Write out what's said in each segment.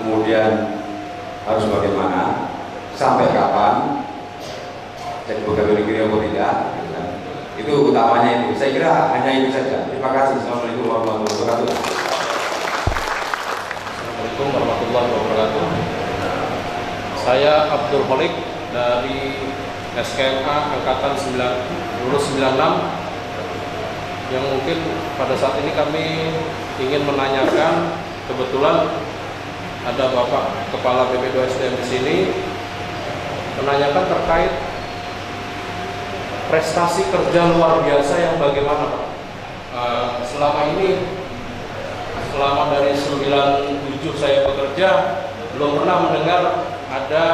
kemudian harus bagaimana, sampai kapan, jadi pegawai negeri atau tidak, gitu kan. Itu utamanya itu. Saya kira hanya itu saja. Terima kasih. Assalamualaikum warahmatullahi wabarakatuh. Assalamualaikum warahmatullahi wabarakatuh. Saya Abdul Holik dari SKMA Angkatan 96 yang mungkin pada saat ini kami ingin menanyakan, kebetulan ada Bapak Kepala BP2SDM di sini, menanyakan terkait prestasi kerja luar biasa yang bagaimana Pak? Selama ini, selama dari 97 saya bekerja, belum pernah mendengar ada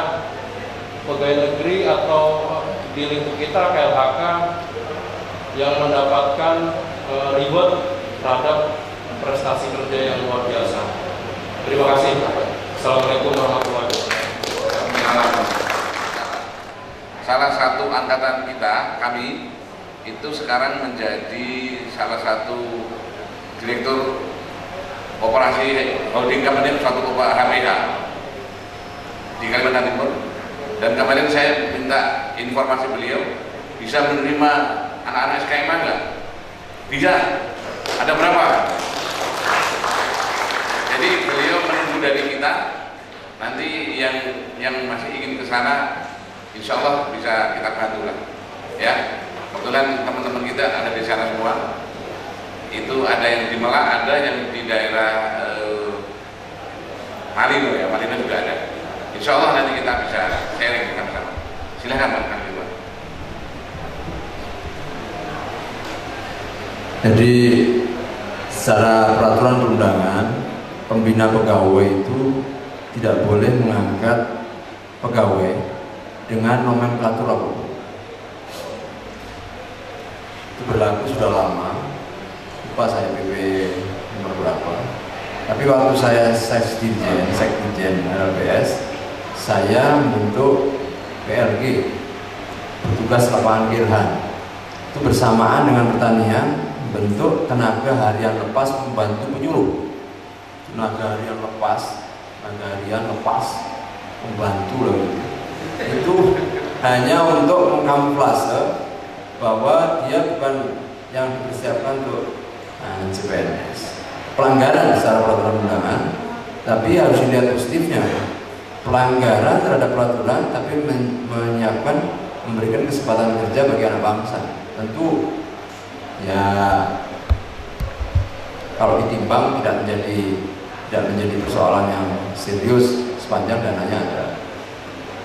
pegawai negeri atau di lingkup kita KLHK yang mendapatkan reward terhadap prestasi kerja yang luar biasa. Terima kasih. Assalamualaikum warahmatullahi wabarakatuh. Salah satu angkatan kita, kami itu sekarang menjadi salah satu direktur operasi holding company suatu HPH di Kalimantan Timur. Dan kemarin saya minta informasi beliau, bisa menerima anak-anak SKMA enggak? Bisa. Ada berapa? Jadi beliau menunggu dari kita. Nanti yang masih ingin ke sana, insya Allah bisa kita bantu lah. Ya, kebetulan teman-teman kita ada di sana semua. Itu ada yang di Merak, ada yang di daerah Malino ya, Malino juga ada. Insya Allah nanti kita bisa sharing bersama. Silahkan Pak Kandil. Jadi secara peraturan perundangan, pembina pegawai itu tidak boleh mengangkat pegawai dengan nomenklatur apapun. Itu berlaku sudah lama. Lupa saya PP nomor berapa. Tapi waktu saya Sekjen LPS, saya membentuk PLG, petugas lapangan Kilhan. Itu bersamaan dengan pertanian, bentuk tenaga harian lepas membantu penyuluh. Tenaga harian lepas membantu loh. Itu hanya untuk mengkamuflase bahwa dia bukan yang dipersiapkan untuk CPNS. Pelanggaran secara peraturan undangan, tapi harus dilihat positifnya. Pelanggaran terhadap peraturan, tapi menyiapkan, memberikan kesempatan kerja bagi anak bangsa. Tentu ya kalau ditimbang tidak menjadi persoalan yang serius sepanjang dananya ada.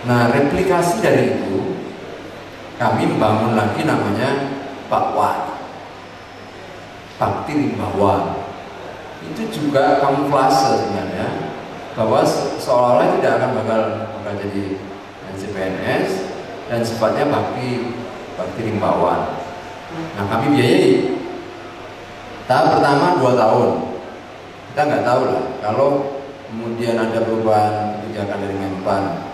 Nah, replikasi dari itu kami membangun lagi namanya Bakwan, Bakti Rimbawan. Itu juga kamuflase sebenarnya, bahwa seolah-olah tidak akan bakal jadi CPNS dan sifatnya bakti Rimbawan. Nah, kami biayai. Tahap pertama 2 tahun. Kita nggak tahu lah kalau kemudian ada perubahan kebijakan dari Menpan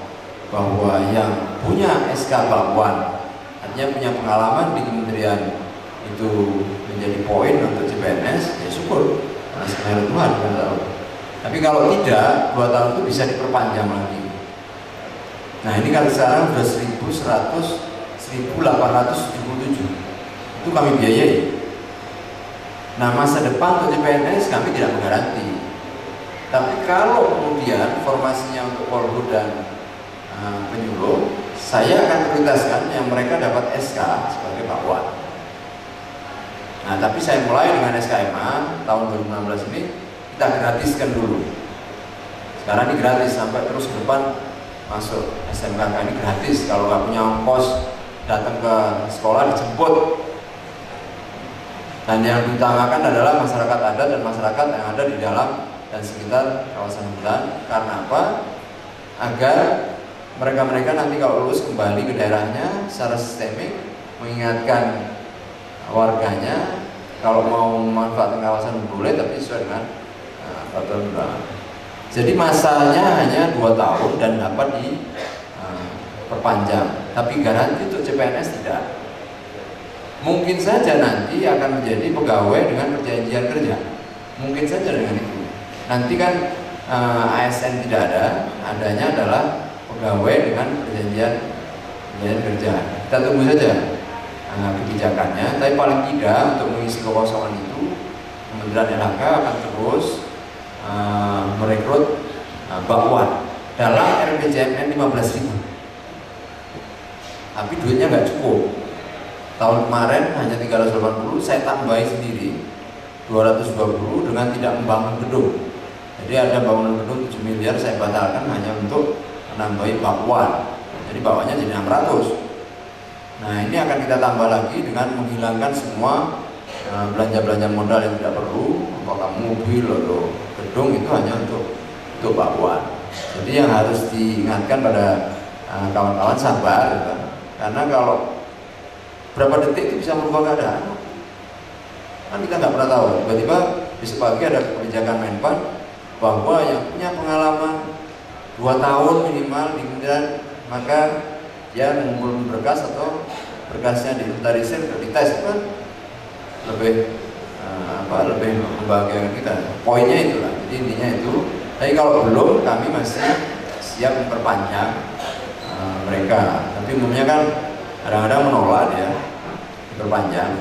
bahwa yang punya SK Bakwan, artinya punya pengalaman di kementerian itu menjadi poin untuk CPNS, ya syukur, karena sebenarnya Tuhan kan tahu. Tapi kalau tidak, 2 tahun itu bisa diperpanjang lagi. Nah, ini kan sekarang sudah 1877. Itu kami biayai. Nah, masa depan untuk CPNS kami tidak menggaranti. Tapi kalau kemudian formasinya untuk Polhut dan penyuluh, saya akan prioritaskan yang mereka dapat SK sebagai Bakwan. Nah, tapi saya mulai dengan SKMA tahun 2016 ini kita gratiskan dulu. Sekarang ini gratis sampai terus ke depan masuk SMKK ini gratis. Kalau nggak punya ongkos datang ke sekolah dijemput. Dan yang diutamakan adalah masyarakat adat dan masyarakat yang ada di dalam dan sekitar kawasan hutan. Karena apa? Agar mereka nanti kalau lulus kembali ke daerahnya secara sistemik, mengingatkan warganya kalau mau memanfaatkan kawasan boleh, tapi sesuai dengan peraturan undangan. Jadi masanya hanya 2 tahun dan dapat diperpanjang, tapi garansi untuk CPNS tidak. Mungkin saja nanti akan menjadi pegawai dengan perjanjian kerja, mungkin saja dengan itu. Nanti kan ASN tidak ada, adanya adalah pegawai dengan perjanjian kerja. Kita tunggu saja kebijakannya, tapi paling tidak untuk mengisi kekosongan itu Kementerian LHK akan terus merekrut bakwan dalam RPJMN 15.000. Tapi duitnya nggak cukup. Tahun kemarin hanya 380, saya tambahi sendiri 220 dengan tidak membangun gedung. Jadi ada bangunan gedung 7 miliar saya batalkan hanya untuk menambahi bakwan. Jadi bakwannya jadi 600. Nah ini akan kita tambah lagi dengan menghilangkan semua belanja-belanja modal yang tidak perlu, apakah mobil atau gedung, itu hanya untuk bakwan. Jadi yang harus diingatkan pada kawan-kawan sabar, ya, karena kalau berapa detik itu bisa merubah keadaan. Kan kita nggak pernah tahu. Tiba-tiba besok pagi ada kebijakan Menpan bahwa yang punya pengalaman 2 tahun minimal di kementerian, maka dia mengumpulkan berkas atau berkasnya diinventarisir, dites, kan lebih lebih membahagiakan kita. Poinnya itulah. Jadi intinya itu. Tapi kalau belum, kami masih siap memperpanjang mereka. Tapi umumnya kan kadang-kadang menolak ya diperpanjang,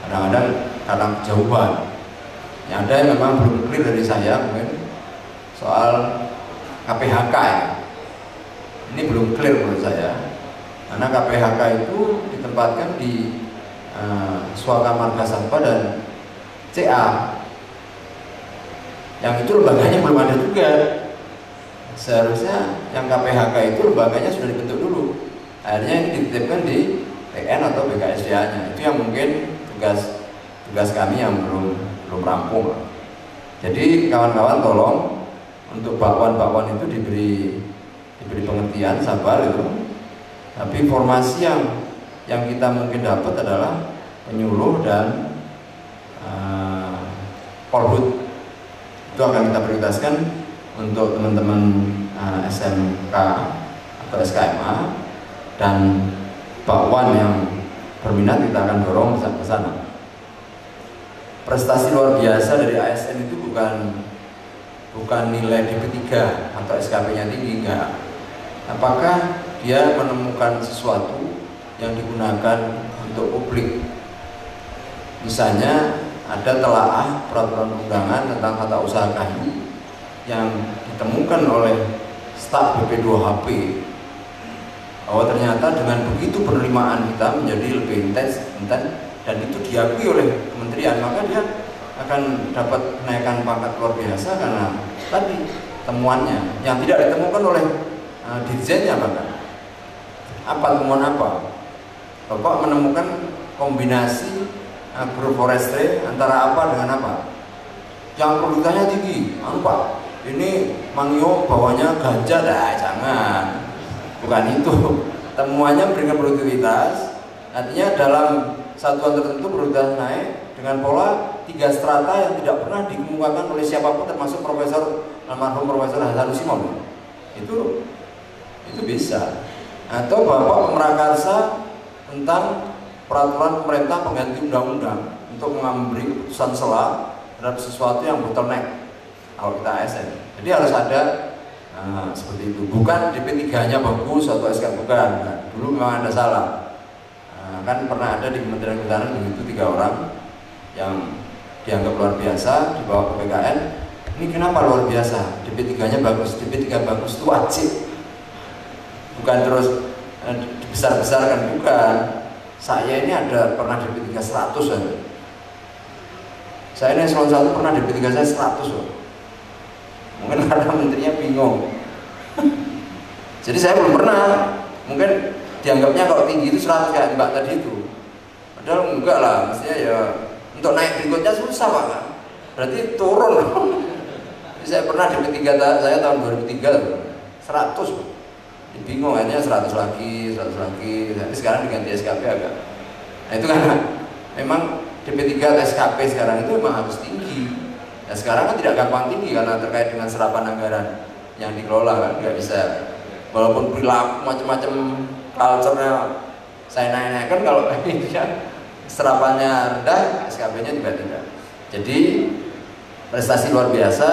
kadang-kadang karena kejauhan. Yang ada yang memang belum clear dari saya mungkin soal KPHK ya. Ini belum clear menurut saya, karena KPHK itu ditempatkan di Suaka Marga Satwa dan CA, yang itu lembaganya belum ada juga. Seharusnya yang KPHK itu lembaganya sudah dibentuk dulu. Akhirnya ini dititipkan di TN atau BKSDA-nya. Itu yang mungkin tugas kami yang belum rampung. Jadi kawan-kawan tolong untuk bakwan itu diberi pengertian, sabar itu. Tapi informasi yang kita mungkin dapat adalah penyuluh dan Polhut. Itu akan kita prioritaskan untuk teman-teman SMK atau SKMA, dan bakwan yang berminat kita akan dorong ke sana. Prestasi luar biasa dari ASN itu bukan nilai DP3 atau SKP-nya tinggi, enggak. Apakah dia menemukan sesuatu yang digunakan untuk publik? Misalnya ada telaah peraturan undangan tentang tata usaha kayu yang ditemukan oleh staf BP2HP, bahwa ternyata dengan begitu penerimaan kita menjadi lebih intens dan itu diakui oleh kementerian, maka dia akan dapat kenaikan pangkat luar biasa karena tadi temuannya yang tidak ditemukan oleh dirjennya. Bahkan apa temuan apa? Bapak menemukan kombinasi agroforestry antara apa dengan apa yang produktivitasnya tinggi. Pak, ini mangyo bawahnya ganja, jangan, bukan itu. Temuannya memberikan produktivitas, artinya dalam satuan tertentu produktivitas naik dengan pola 3 strata yang tidak pernah dikemukakan oleh siapapun, termasuk almarhum Profesor Hasan Simon. Itu bisa. Atau Bapak memrakarsa tentang peraturan pemerintah pengganti undang-undang untuk memberi keputusan sela terhadap sesuatu yang bottleneck kalau kita ASN. Jadi harus ada seperti itu. Bukan DP3-nya bagus atau SK, bukan. Dulu memang ada salah. Kan pernah ada di Kementerian Kehutanan begitu 3 orang yang dianggap luar biasa di bawah PPKN. Ini kenapa luar biasa? DP3-nya bagus, DP3 bagus itu wajib. Bukan terus dibesar-besarkan, bukan. Saya ini ada pernah DP3 100 aja. Saya ini eselon 1 pernah DP3 saya 100 loh. Mungkin karena menterinya bingung. Jadi saya belum pernah. Mungkin dianggapnya kalau tinggi itu 100 kayak Mbak tadi itu. Padahal enggak lah, mestinya ya untuk naik berikutnya susah Pak kan. Berarti turun. Jadi saya pernah DP3 saya tahun 2003 100. Bingung, akhirnya 100 lagi. Tapi sekarang diganti SKP agak. Nah itu kan memang DP3 SKP sekarang itu memang harus tinggi. Nah sekarang kan tidak gampang tinggi karena terkait dengan serapan anggaran yang dikelola kan, nggak bisa. Walaupun perilaku macam-macam culture-nya saya naik-naikkan, kalau ini kan serapannya rendah, SKP-nya juga tidak. Jadi prestasi luar biasa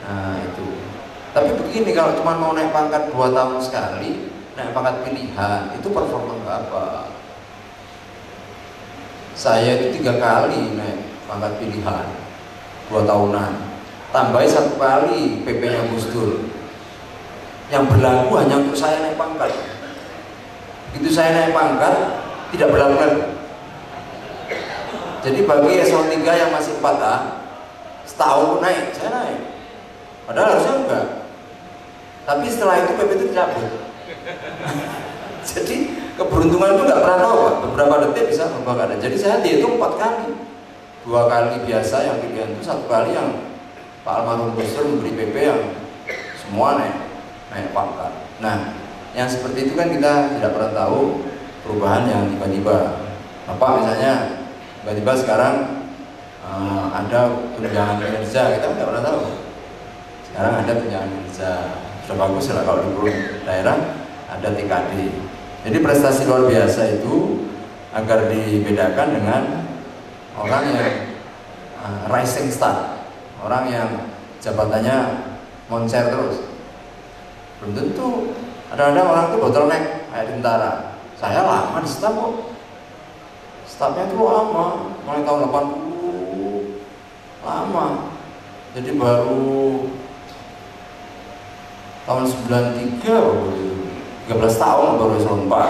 Nah itu. Tapi begini, kalau cuma mau naik pangkat 2 tahun sekali, naik pangkat pilihan, itu performa apa? Saya itu 3 kali naik pangkat pilihan 2 tahunan, tambahin 1 kali PP-nya Gus Dur yang berlaku hanya untuk saya naik pangkat. Begitu saya naik pangkat tidak berlaku lagi. Jadi bagi eselon 3 yang masih 4A, setahun naik, saya naik, padahal harusnya enggak. Tapi setelah itu PP itu dicabut. Jadi keberuntungan itu nggak pernah tahu, Pak. Beberapa detik bisa berubah keadaan. Jadi saya dihitung 4 kali, 2 kali biasa yang pilihan itu, 1 kali yang Pak almarhum Gus Dur memberi PP yang semua naik pangkat. Nah, yang seperti itu kan kita tidak pernah tahu perubahan yang tiba-tiba. Bapak misalnya tiba-tiba sekarang ada tunjangan kinerja, kita nggak pernah tahu. Sekarang ada tunjangan kinerja, sudah bagus lah kalau di daerah ada TKD. Jadi prestasi luar biasa itu agar dibedakan dengan orang yang rising star, orang yang jabatannya moncer terus. Belum tentu. Ada orang tuh bottleneck kayak tentara. Saya lama di staf kok. Stafnya tuh lama, mulai tahun 80 lama. Jadi baru tahun 93 13 tahun baru eselon 4.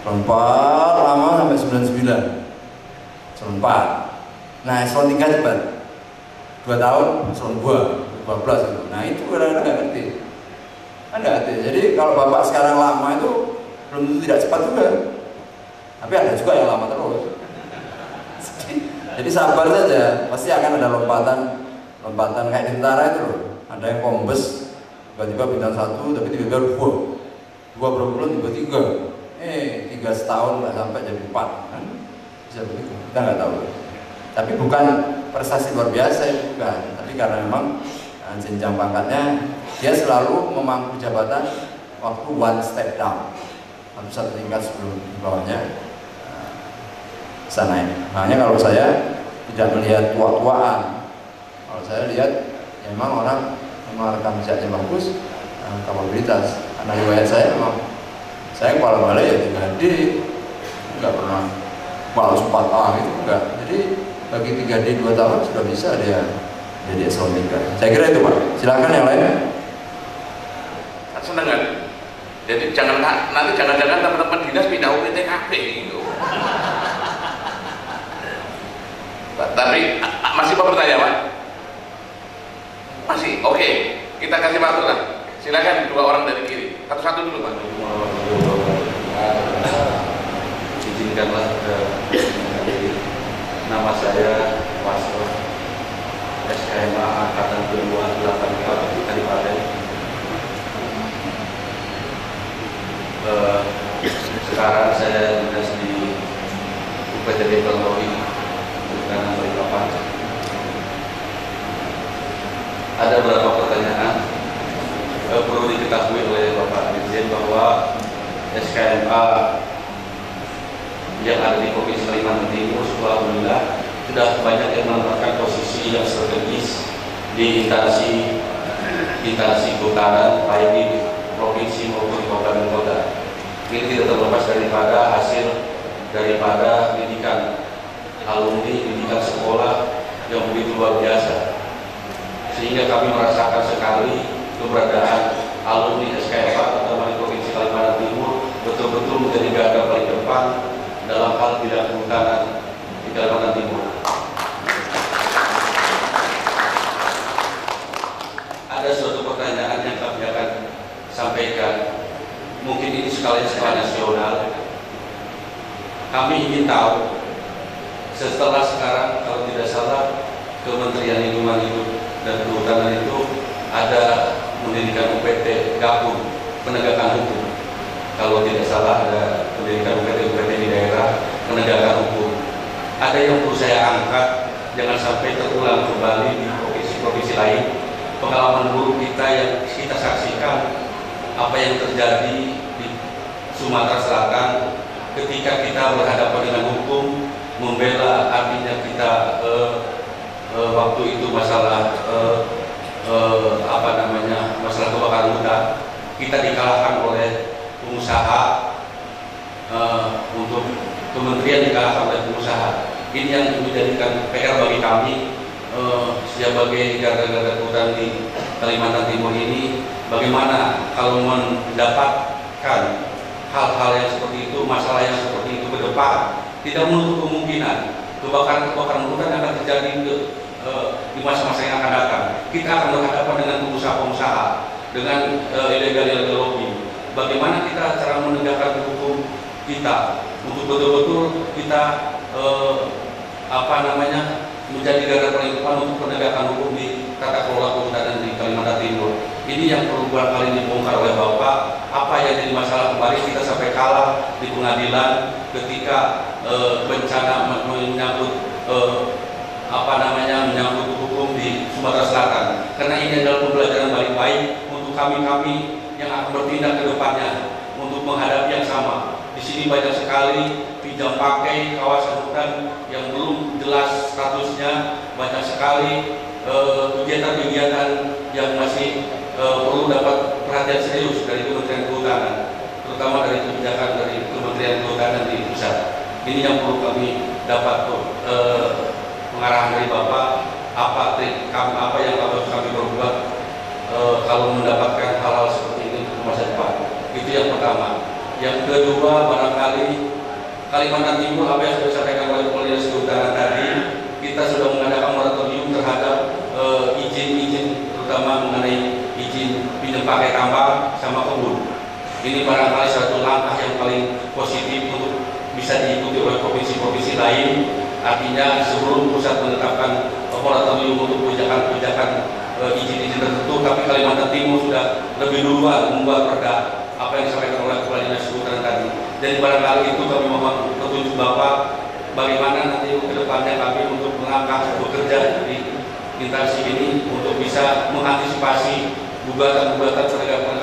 Eselon 4 lama sampai 99. Eselon 4. Nah, eselon 3 cepat. 2 tahun eselon 2, 12 gitu. Nah, itu kadang-kadang nggak ngerti. Kan nggak ngerti. Jadi kalau Bapak sekarang lama itu belum tentu tidak cepat juga. Tapi ada juga yang lama terus. Jadi sabar saja, pasti akan ada lompatan kayak tentara itu loh. Ada yang kombes tiba-tiba bintang 1 tapi tiba-tiba 2 berapa bulan tiba-tiba 3 setahun nggak sampai jadi 4 kan, bisa begitu, kita nggak tahu. Tapi bukan prestasi luar biasa itu bukan, tapi karena memang jenjang pangkatnya dia selalu memangku jabatan waktu one step down atau 1 tingkat sebelum di bawahnya sana ini. Makanya kalau saya tidak melihat tua-tuaan, kalau saya lihat ya memang orang memang rekam jejaknya bagus, kapabilitas. Karena riwayat saya memang saya kepala balai ya 3D, nggak pernah malas 4A gitu enggak. Jadi bagi 3D 2 tahun sudah bisa dia jadi eselon 3. Saya kira itu Pak. Silakan yang lain. Senang kan? Jadi nanti jangan-jangan teman-teman dinas pindah UPTKP gitu. Tapi masih mau bertanya Pak? Masih? Oke, kita kasih waktu lah. Silakan 2 orang dari kiri. Satu-satu dulu Pak. Izinkanlah nama saya Wasro SKMA Angkatan Kedua 84 Kadipaten. Sekarang saya dinas di UPTD Teknologi Perikanan Balikpapan. Ada beberapa pertanyaan perlu diketahui oleh Bapak Dirjen bahwa SKMA yang ada di Provinsi Kalimantan Timur, alhamdulillah sudah banyak yang menempatkan posisi yang strategis di instansi kehutanan baik di provinsi maupun di kabupaten kota. Ini tidak terlepas daripada hasil daripada pendidikan alumni, pendidikan sekolah yang begitu luar biasa, sehingga kami merasakan sekali keberadaan alumni SKMA terutama di Provinsi Kalimantan Timur betul-betul menjadi garda paling depan dalam hal bidang kehutanan di Kalimantan Timur. Ada suatu pertanyaan yang kami akan sampaikan, mungkin ini skala nasional. Kami ingin tahu, setelah sekarang kalau tidak salah Kementerian Lingkungan Hidup dan Kehutanan itu ada mendirikan UPT gabung penegakan hukum. Kalau tidak salah ada mendirikan UPT di daerah penegakan hukum. Ada yang perlu saya angkat, jangan sampai terulang kembali di provinsi-provinsi lain. Pengalaman buruk kita yang kita saksikan, apa yang terjadi di Sumatera Selatan ketika kita berhadapan dengan hukum, membela artinya kita waktu itu masalah masalah kebakaran hutan, kita dikalahkan oleh pengusaha, untuk kementerian dikalahkan oleh pengusaha. Ini yang menjadikan PR bagi kami sebagai garda hutan di Kalimantan Timur ini. Bagaimana kalau mendapatkan hal-hal yang seperti itu, masalah yang seperti itu ke depan, tidak menutup kemungkinan kebakaran hutan akan terjadi di masa-masa yang akan datang. Kita akan berhadapan dengan pengusaha-pengusaha, dengan illegal lobby. Bagaimana kita cara menegakkan hukum kita untuk betul-betul kita menjadi garda terdepan untuk penegakan hukum di tata kelola kehutanan di Kalimantan Timur. Ini yang perlu barangkali dibongkar oleh Bapak. Apa yang jadi masalah kemarin kita sampai kalah di pengadilan ketika bencana menyangkut menyangkut hukum di Sumatera Selatan. Karena ini adalah pembelajaran baik-baik untuk kami yang akan bertindak ke depannya untuk menghadapi yang sama. Di sini banyak sekali pinjam pakai kawasan hutan yang belum jelas statusnya, banyak sekali kegiatan-kegiatan yang masih perlu dapat perhatian serius dari Kementerian Kehutanan, terutama dari kebijakan dari Kementerian Kehutanan di pusat. Ini yang perlu kami dapat pengarahan dari Bapak, apa yang harus kami berbuat kalau mendapatkan hal-hal seperti ini di masa depan. Itu yang pertama. Yang kedua, barangkali Kalimantan Timur, apa yang sudah disampaikan oleh Polres Kehutanan tadi, kita sudah mengadakan moratorium terhadap izin-izin, terutama mengenai izin pinjam pakai tambang sama kebun. Ini barangkali satu langkah yang paling positif untuk bisa diikuti oleh provinsi-provinsi lain. Artinya sebelum pusat menetapkan moratorium untuk kebijakan izin-izin tertentu, tapi Kalimantan Timur sudah lebih duluan membuat perda apa yang disampaikan oleh Kepala Dinas Kehutanan tadi. Jadi barangkali itu kami mohon petunjuk Bapak bagaimana nanti ke depannya kami untuk mengangkat bekerja di instansi ini untuk bisa mengantisipasi gugatan-gugatan penegakan